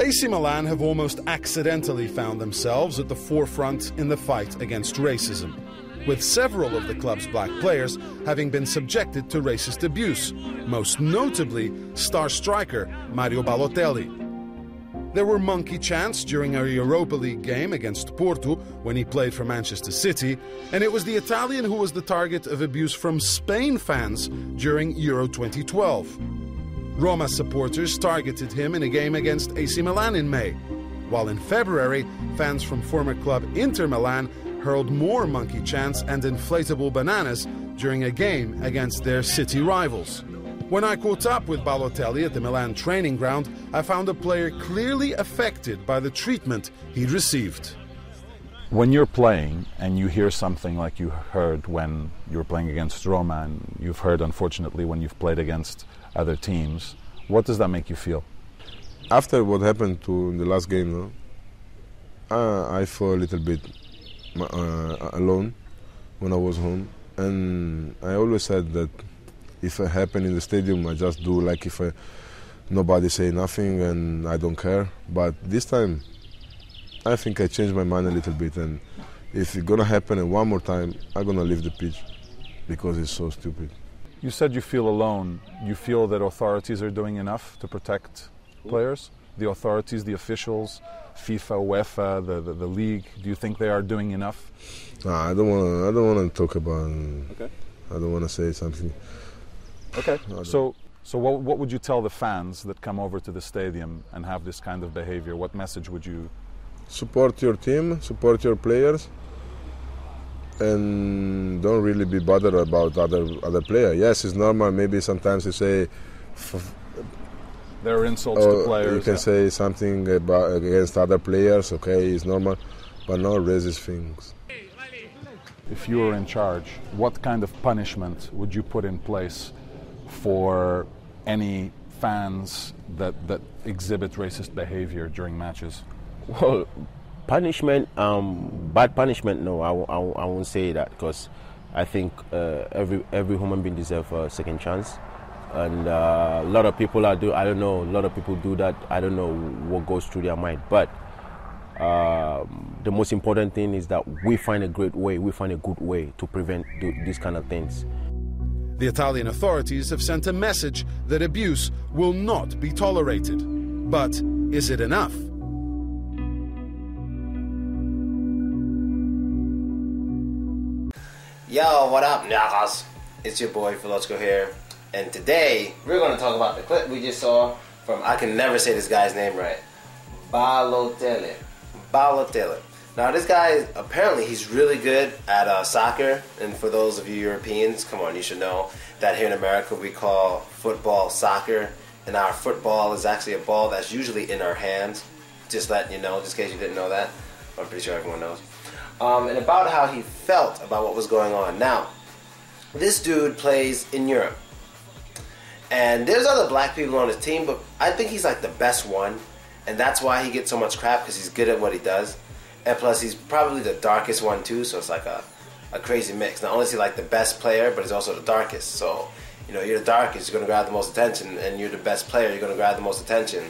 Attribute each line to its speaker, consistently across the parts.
Speaker 1: AC Milan have almost accidentally found themselves at the forefront in the fight against racism, with several of the club's black players having been subjected to racist abuse, most notably star striker Mario Balotelli. There were monkey chants during a Europa League game against Porto when he played for Manchester City, and it was the Italian who was the target of abuse from Spain fans during Euro 2012. Roma supporters targeted him in a game against AC Milan in May, while in February, fans from former club Inter Milan hurled more monkey chants and inflatable bananas during a game against their city rivals. When I caught up with Balotelli at the Milan training ground, I found a player clearly affected by the treatment he'd received.
Speaker 2: When you're playing and you hear something like you heard when you were playing against Roma, and you've heard, unfortunately, when you've played against other teams, what does that make you feel?
Speaker 3: After what happened in the last game, I felt a little bit alone when I was home, and I always said that if it happened in the stadium, I just do like if nobody say nothing and I don't care. But this time, I think I changed my mind a little bit, and if it's gonna happen one more time, I'm gonna leave the pitch because it's so stupid.
Speaker 2: You said you feel alone. You feel that authorities are doing enough to protect players? The authorities, the officials, FIFA, UEFA, the league, do you think they are doing enough?
Speaker 3: Nah, I don't want to talk about. Okay. I don't want to say something.
Speaker 2: Okay. So what would you tell the fans that come over to the stadium and have this kind of behavior? What message would you?
Speaker 3: Support your team, support your players, and don't really be bothered about other players. Yes, it's normal. Maybe sometimes you say
Speaker 2: there are insults to players.
Speaker 3: You can say something against other players. Okay, it's normal, but not racist things.
Speaker 2: If you were in charge, what kind of punishment would you put in place for any fans that exhibit racist behavior during matches?
Speaker 4: Well, punishment, bad punishment, no, I won't say that, because I think every human being deserves a second chance. And a lot of people a lot of people do that. I don't know what goes through their mind. But the most important thing is that we find a good way to prevent these kind of things.
Speaker 1: The Italian authorities have sent a message that abuse will not be tolerated. But is it enough?
Speaker 5: Yo, what up, Nagas? It's your boy Filosco here, and today we're going to talk about the clip we just saw from, I can never say this guy's name right, Balotelli. Now this guy, apparently he's really good at soccer, and for those of you Europeans, come on, you should know that here in America we call football soccer, and our football is actually a ball that's usually in our hands. Just letting you know, just in case you didn't know that. I'm pretty sure everyone knows. And about how he felt about what was going on. Now, this dude plays in Europe. And there's other black people on his team, but I think he's like the best one. And that's why he gets so much crap, because he's good at what he does. And plus, he's probably the darkest one too, so it's like a crazy mix. Not only is he like the best player, but he's also the darkest. So, you know, you're the darkest, you're going to grab the most attention, and you're the best player, you're going to grab the most attention.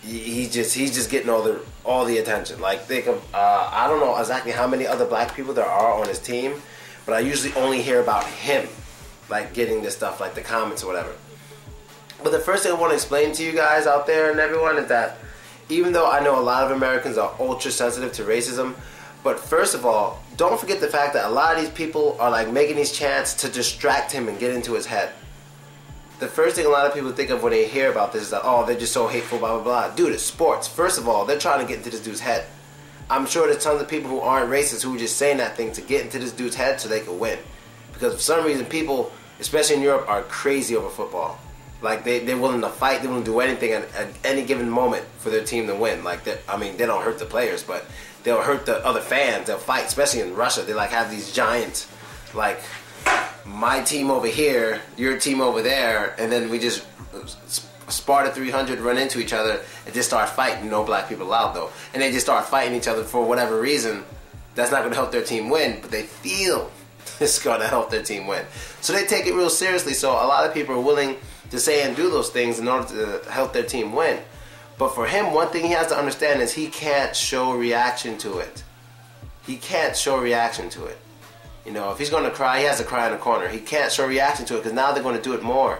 Speaker 5: He's just getting all the attention. Like, think of I don't know exactly how many other black people there are on his team, but I usually only hear about him, like getting this stuff, like the comments or whatever. But the first thing I want to explain to you guys out there and everyone is that even though I know a lot of Americans are ultra sensitive to racism, but first of all, don't forget the fact that a lot of these people are like making these chants to distract him and get into his head. The first thing a lot of people think of when they hear about this is that, oh, they're just so hateful, blah, blah, blah. Dude, it's sports. First of all, they're trying to get into this dude's head. I'm sure there's tons of people who aren't racist who are just saying that thing to get into this dude's head so they can win. Because for some reason, people, especially in Europe, are crazy over football. Like, they're willing to fight, they're willing to do anything at any given moment for their team to win. Like, they don't hurt the players, but they'll hurt the other fans. They'll fight, especially in Russia. They, like, have these giant, like, my team over here, your team over there, and then we just Sparta 300 run into each other and just start fighting. No black people allowed though, and they just start fighting each other for whatever reason. That's not going to help their team win, but they feel it's going to help their team win, so they take it real seriously. So a lot of people are willing to say and do those things in order to help their team win. But for him, one thing he has to understand is he can't show reaction to it. He can't show reaction to it. You know, if he's going to cry, he has to cry in the corner. He can't show reaction to it because now they're going to do it more.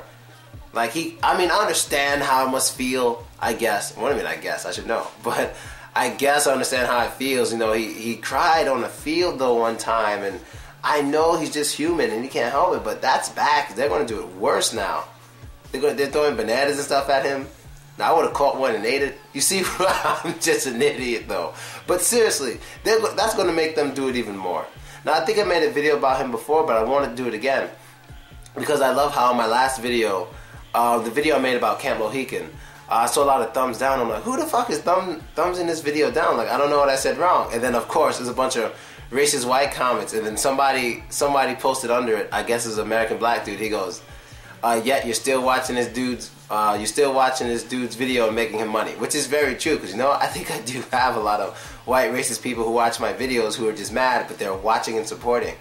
Speaker 5: Like I understand how it must feel, I guess. What do you mean, I guess? I should know. But I guess I understand how it feels. You know, he cried on the field, though, one time. And I know he's just human and he can't help it. But that's back. They're going to do it worse now. They're throwing bananas and stuff at him. Now, I would have caught one and ate it. You see, I'm just an idiot, though. But seriously, that's going to make them do it even more. Now, I think I made a video about him before, but I want to do it again. Because I love how in my last video, the video I made about Camp Mohican, I saw a lot of thumbs down. I'm like, who the fuck is thumbs in this video down? Like, I don't know what I said wrong. And then, of course, there's a bunch of racist white comments. And then somebody posted under it, I guess it's an American black dude. He goes, yet you're still watching this dude's video and making him money, which is very true. Because, you know, I think I do have a lot of white racist people who watch my videos who are just mad, but they're watching and supporting.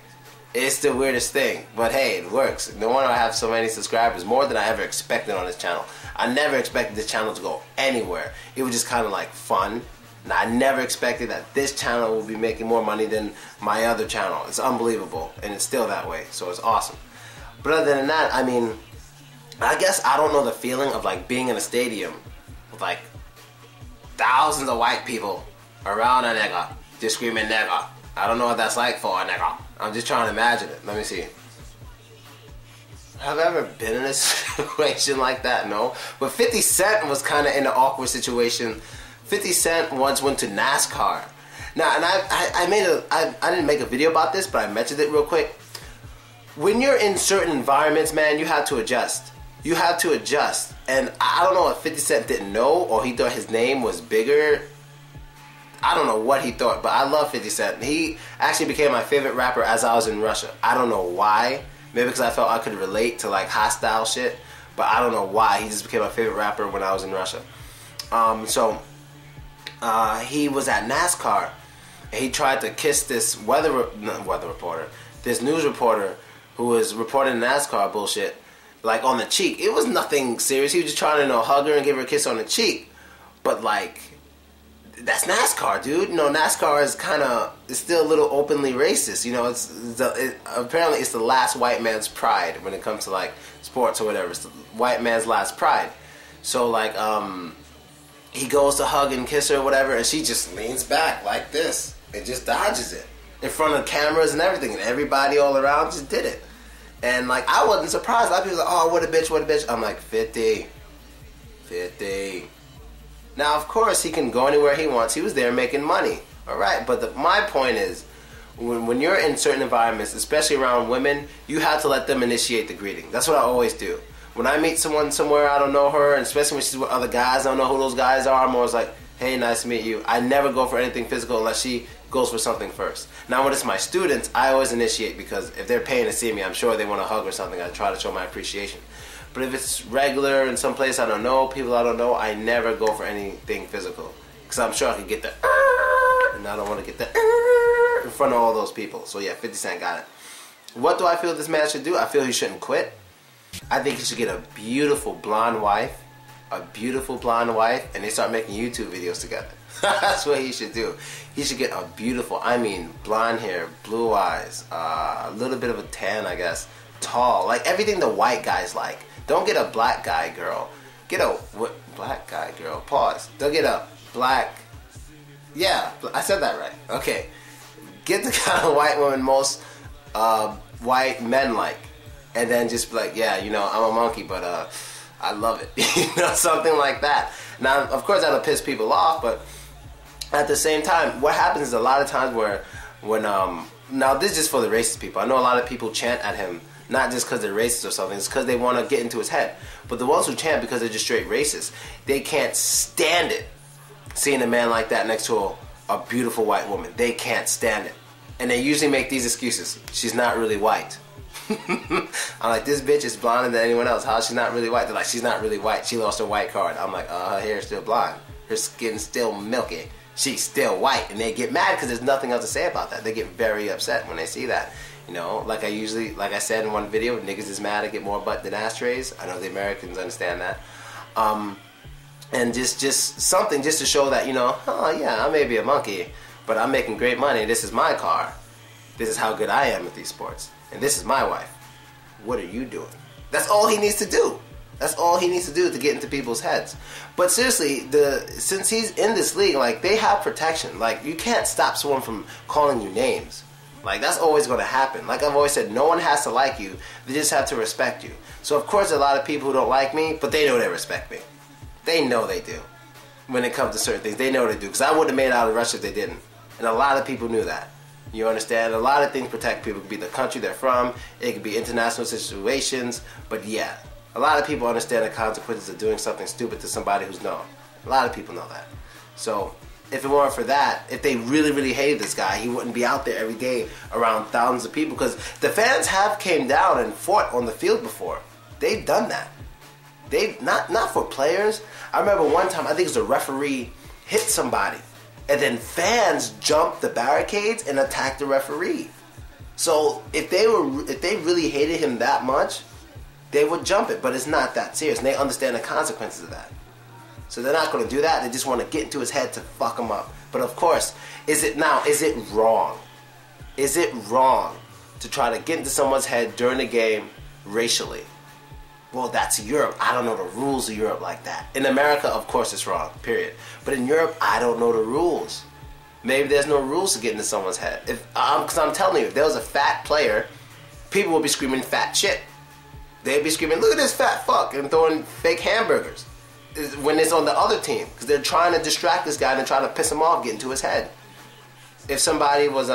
Speaker 5: It's the weirdest thing, but hey, it works. No wonder I have so many subscribers, more than I ever expected on this channel. I never expected this channel to go anywhere. It was just kind of like fun. And I never expected that this channel will be making more money than my other channel. It's unbelievable, and it's still that way, so it's awesome. But other than that, I mean, I guess I don't know the feeling of like being in a stadium with like thousands of white people around a nigga, just screaming nigga. I don't know what that's like for a nigga. I'm just trying to imagine it. Let me see. Have I ever been in a situation like that? No. But 50 Cent was kind of in an awkward situation. 50 Cent once went to NASCAR. Now, and I didn't make a video about this, but I mentioned it real quick. When you're in certain environments, man, you have to adjust. You have to adjust. And I don't know if 50 Cent didn't know or he thought his name was bigger. I don't know what he thought, but I love 50 Cent. He actually became my favorite rapper as I was in Russia. I don't know why. Maybe because I felt I could relate to like hostile shit. But I don't know why. He just became my favorite rapper when I was in Russia. He was at NASCAR. And he tried to kiss this this news reporter who was reporting NASCAR bullshit, like on the cheek. It was nothing serious. He was just trying to hug her and give her a kiss on the cheek. But like, that's NASCAR, dude. You know, NASCAR is it's still a little openly racist. You know, apparently it's the last white man's pride when it comes to like sports or whatever. It's the white man's last pride. So like, he goes to hug and kiss her or whatever, and she just leans back like this and just dodges it in front of cameras and everything, and everybody all around just did it. And like, I wasn't surprised. A lot of people were like, oh, what a bitch, what a bitch. I'm like, 50. Now, of course, he can go anywhere he wants. He was there making money. All right, but my point is, when you're in certain environments, especially around women, you have to let them initiate the greeting. That's what I always do. When I meet someone somewhere, I don't know her, and especially when she's with other guys, I don't know who those guys are, I'm always like, hey, nice to meet you. I never go for anything physical unless she goes for something first. Now, when it's my students, I always initiate, because if they're paying to see me, I'm sure they want to hug or something. I try to show my appreciation. But if it's regular in some place I don't know, people I don't know, I never go for anything physical. Because I'm sure I could get the and I don't want to get the in front of all those people. So yeah, 50 Cent got it. What do I feel this man should do? I feel he shouldn't quit. I think he should get a beautiful blonde wife. And they start making YouTube videos together. That's what he should do. He should get a beautiful, blonde hair, blue eyes, a little bit of a tan, I guess, tall, like everything the white guys like. Don't get a black guy girl. Get a black guy girl. Pause. Don't get a black. Yeah, I said that right. Okay. Get the kind of white woman most white men like, and then just be like, yeah, you know, I'm a monkey, but I love it. You know, something like that. Now, of course, that'll piss people off, but at the same time, what happens is a lot of times when now this is just for the racist people. I know a lot of people chant at him. Not just because they're racist or something, it's because they want to get into his head. But the ones who chant because they're just straight racist, they can't stand it seeing a man like that next to a beautiful white woman. They can't stand it. And they usually make these excuses. She's not really white. I'm like, this bitch is blonder than anyone else. How is she not really white? They're like, she's not really white. She lost her white card. I'm like, her hair is still blonde. Her skin's still milky. She's still white. And they get mad because there's nothing else to say about that. They get very upset when they see that. You know, like I said in one video, niggas is mad I get more butt than ashtrays. I know the Americans understand that. And just something just to show that, you know, oh yeah, I may be a monkey, but I'm making great money. This is my car. This is how good I am at these sports. And this is my wife. What are you doing? That's all he needs to do. That's all he needs to do to get into people's heads. But seriously, since he's in this league, like, they have protection. Like, you can't stop someone from calling you names. Like, that's always going to happen. Like I've always said, no one has to like you. They just have to respect you. So, of course, a lot of people who don't like me, but they know they respect me. They know they do. When it comes to certain things, they know they do. Because I wouldn't have made it out of Russia if they didn't. And a lot of people knew that. You understand? A lot of things protect people. It could be the country they're from. It could be international situations. But yeah, a lot of people understand the consequences of doing something stupid to somebody who's known. A lot of people know that. So if it weren't for that, if they really, really hated this guy, he wouldn't be out there every day around thousands of people. Because the fans have came down and fought on the field before. They've done that. They not for players. I remember one time, I think it was a referee hit somebody. And then fans jumped the barricades and attacked the referee. So if they really hated him that much, they would jump it. But it's not that serious. And they understand the consequences of that. So they're not going to do that. They just want to get into his head to fuck him up. But of course, is it wrong? Is it wrong to try to get into someone's head during the game racially? Well, that's Europe. I don't know the rules of Europe like that. In America, of course, it's wrong, period. But in Europe, I don't know the rules. Maybe there's no rules to get into someone's head. Because I'm telling you, if there was a fat player, people would be screaming fat shit. They'd be screaming, look at this fat fuck, and throwing fake hamburgers. When it's on the other team. Because they're trying to distract this guy and trying to piss him off, get into his head. If somebody was,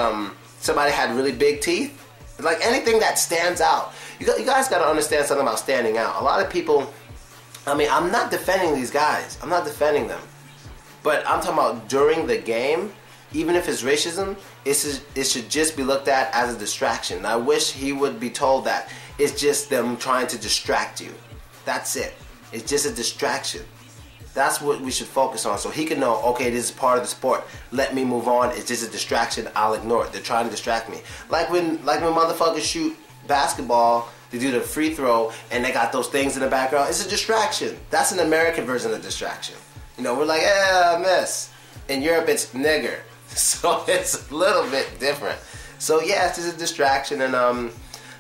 Speaker 5: somebody had really big teeth, like anything that stands out. You guys got to understand something about standing out. A lot of people, I mean, I'm not defending these guys. I'm not defending them. But I'm talking about during the game, even if it's racism, it should just be looked at as a distraction. And I wish he would be told that. It's just them trying to distract you. That's it. It's just a distraction. That's what we should focus on. So he can know, okay, this is part of the sport. Let me move on. It's just a distraction. I'll ignore it. They're trying to distract me. Like when motherfuckers shoot basketball, they do the free throw, and they got those things in the background. It's a distraction. That's an American version of distraction. You know, we're like, I miss. In Europe, it's nigger. So it's a little bit different. So yeah, it's just a distraction, and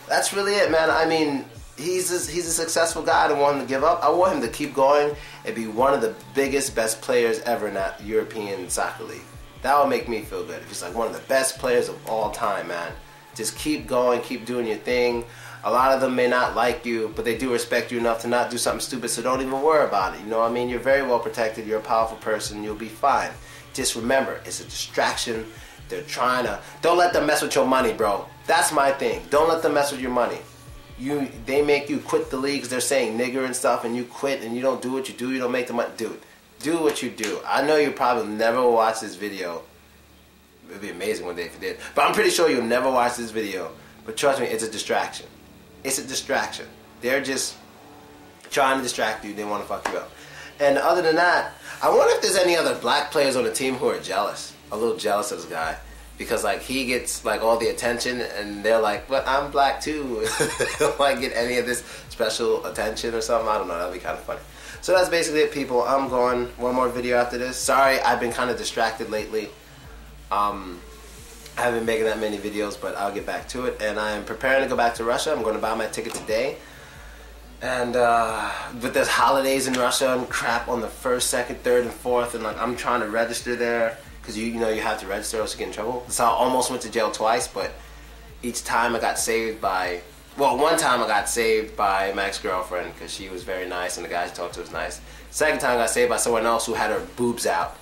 Speaker 5: that's really it, man. I mean, he's a successful guy. I don't want him to give up. I want him to keep going and be one of the biggest, best players ever in that European soccer league. That would make me feel good. If he's like one of the best players of all time, man. Just keep going, keep doing your thing. A lot of them may not like you, but they do respect you enough to not do something stupid, so don't even worry about it. You know what I mean? You're very well protected. You're a powerful person. You'll be fine. Just remember, it's a distraction. They're trying to... Don't let them mess with your money, bro. That's my thing. Don't let them mess with your money. They make you quit the league because they're saying nigger and stuff, and you quit and you don't do what you do. You don't make the money. Dude, do what you do. I know you probably never watch this video. It would be amazing one day if you did. But I'm pretty sure you'll never watch this video. But trust me, it's a distraction. It's a distraction. They're just trying to distract you. They want to fuck you up. And other than that, I wonder if there's any other black players on the team who are jealous. A little jealous of this guy. Because like he gets like all the attention and they're like, but I'm black too. Don't like get any of this special attention or something. I don't know. That'd be kind of funny. So that's basically it, people. I'm going one more video after this. Sorry, I've been kind of distracted lately. I haven't been making that many videos, but I'll get back to it. And I'm preparing to go back to Russia. I'm going to buy my ticket today. And but there's holidays in Russia and crap on the 1st, 2nd, 3rd, and 4th. And like I'm trying to register there because you know you have to register or else you get in trouble. So I almost went to jail twice, but each time I got saved by... Well, one time I got saved by my ex-girlfriend because she was very nice and the guy she talked to was nice. Second time I got saved by someone else who had her boobs out.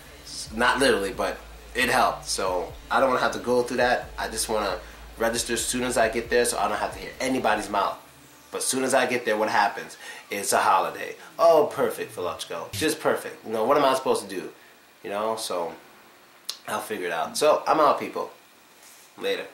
Speaker 5: Not literally, but it helped. So I don't want to have to go through that. I just want to register as soon as I get there so I don't have to hear anybody's mouth. But as soon as I get there, what happens? It's a holiday. Oh, perfect, Philochko. Just perfect. You know, what am I supposed to do? You know, so I'll figure it out. So I'm out, people. Later.